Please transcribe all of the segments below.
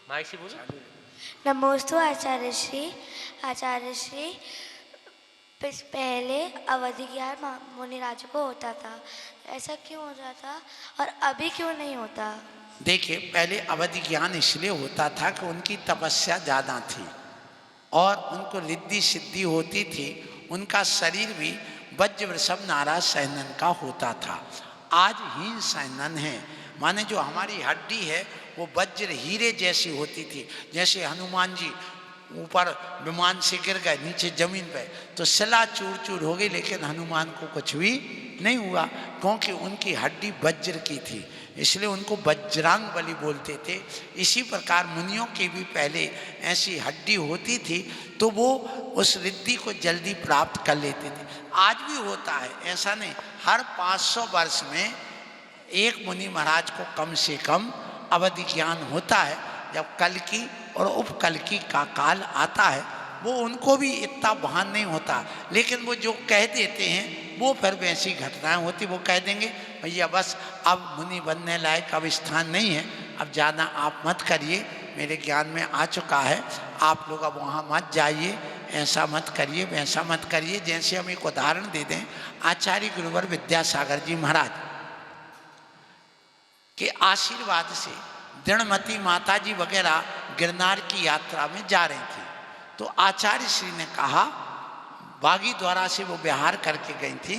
Mic से बोलो। नमोस्तु आचार्य श्री। आचार्य श्री, पहले अवधि ज्ञान मुनिराज को होता था, ऐसा क्यों होता था और अभी क्यों नहीं होता? देखिए, पहले अवधि ज्ञान इसलिए होता था कि उनकी तपस्या ज़्यादा थी और उनको रिद्धि सिद्धि होती थी। उनका शरीर भी वज्र वृषभ नाराज सैनन का होता था। आज हीन सैनन है, माने जो हमारी हड्डी है वो वज्र हीरे जैसी होती थी। जैसे हनुमान जी ऊपर विमान से गिर गए नीचे जमीन पे तो शिला चूर चूर हो गई, लेकिन हनुमान को कुछ भी नहीं हुआ क्योंकि उनकी हड्डी वज्र की थी, इसलिए उनको वज्रांग बलि बोलते थे। इसी प्रकार मुनियों की भी पहले ऐसी हड्डी होती थी तो वो उस रिद्धि को जल्दी प्राप्त कर लेते थे। आज भी होता है, ऐसा नहीं। हर 500 वर्ष में एक मुनि महाराज को कम से कम अवधि ज्ञान होता है। जब कल की और उपकल की का काल आता है वो उनको भी इतना भान नहीं होता, लेकिन वो जो कह देते हैं वो फिर वैसी घटनाएं होती। वो कह देंगे भैया बस अब मुनि बनने लायक अब स्थान नहीं है, अब ज़्यादा आप मत करिए, मेरे ज्ञान में आ चुका है, आप लोग अब वहाँ मत जाइए, ऐसा मत करिए वैसा मत करिए। जैसे हम एक उदाहरण दे दें, आचार्य गुरुवर विद्यासागर जी महाराज के आशीर्वाद से दृढ़मती माता जी वगैरह गिरनार की यात्रा में जा रही थी, तो आचार्य श्री ने कहा, बागी द्वारा से वो बिहार करके गई थी,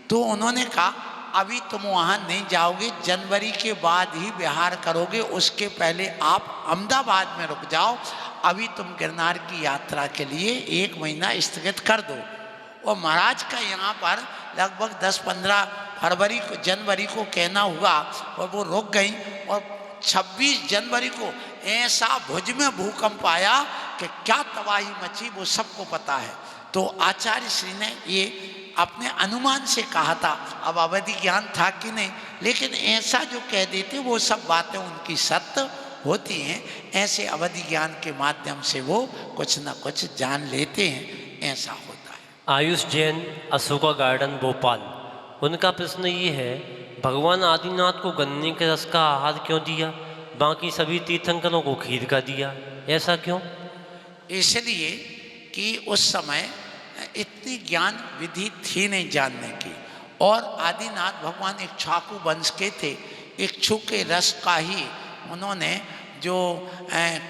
तो उन्होंने कहा अभी तुम वहाँ नहीं जाओगे, जनवरी के बाद ही बिहार करोगे, उसके पहले आप अहमदाबाद में रुक जाओ, अभी तुम गिरनार की यात्रा के लिए 1 महीना स्थगित कर दो। और महाराज का यहाँ पर लगभग 10-15 फरवरी को जनवरी को कहना हुआ और वो रुक गई, और 26 जनवरी को ऐसा भुज में भूकंप आया कि क्या तबाही मची वो सबको पता है। तो आचार्य श्री ने ये अपने अनुमान से कहा था, अब अवधि ज्ञान था कि नहीं, लेकिन ऐसा जो कह देते वो सब बातें उनकी सत्य होती हैं। ऐसे अवधि ज्ञान के माध्यम से वो कुछ न कुछ जान लेते हैं, ऐसा होता है। आयुष जैन, अशोका गार्डन, भोपाल। उनका प्रश्न ये है, भगवान आदिनाथ को गन्ने के रस का आहार क्यों दिया, बाकी सभी तीर्थंकरों को खीर का दिया, ऐसा क्यों? इसलिए कि उस समय इतनी ज्ञान विधि थी नहीं जानने की, और आदिनाथ भगवान इक्ष्वाकु वंश के थे। इक्ष्वाकु के रस का ही उन्होंने जो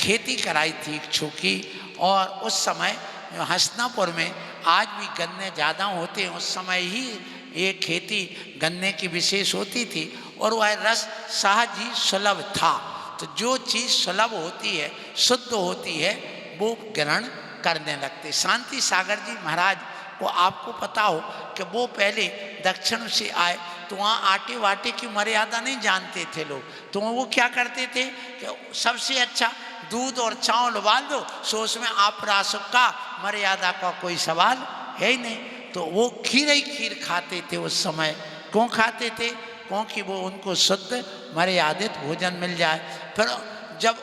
खेती कराई थी इक्ष्वाकु की, और उस समय हसनापुर में आज भी गन्ने ज़्यादा होते हैं, उस समय ही ये खेती गन्ने की विशेष होती थी, और वह रस सहज ही सुलभ था। तो जो चीज़ सुलभ होती है, शुद्ध होती है, वो ग्रहण करने लगते। शांति सागर जी महाराज को आपको पता हो कि वो पहले दक्षिण से आए तो वहाँ आटे वाटे की मर्यादा नहीं जानते थे लोग, तो वो क्या करते थे कि सबसे अच्छा दूध और चावल उबाल दो, सो उसमें आप रासुक का मर्यादा का कोई सवाल है ही नहीं, तो वो खीर ही खीर खाते थे उस समय। क्यों खाते थे? क्योंकि वो उनको शुद्ध मर्यादित भोजन मिल जाए। फिर जब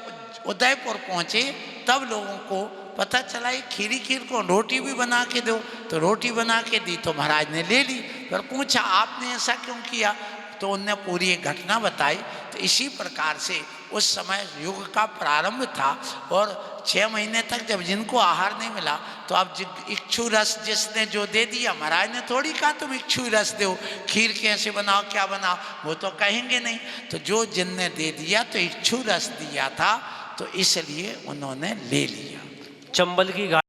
उदयपुर पहुँचे तब लोगों को पता चला ये खीरी खीर को रोटी भी बना के दो, तो रोटी बना के दी तो महाराज ने ले ली। फिर पूछा आपने ऐसा क्यों किया, तो उनने पूरी एक घटना बताई। तो इसी प्रकार से उस समय युग का प्रारंभ था, और 6 महीने तक जब जिनको आहार नहीं मिला तो अब इक्षु रस जिसने जो दे दिया, महाराज ने थोड़ी कहा तुम इक्षु रस दो, खीर कैसे बनाओ क्या बनाओ, वो तो कहेंगे नहीं। तो जो जिनने दे दिया तो इक्षु रस दिया था, तो इसलिए उन्होंने ले लिया। चंबल की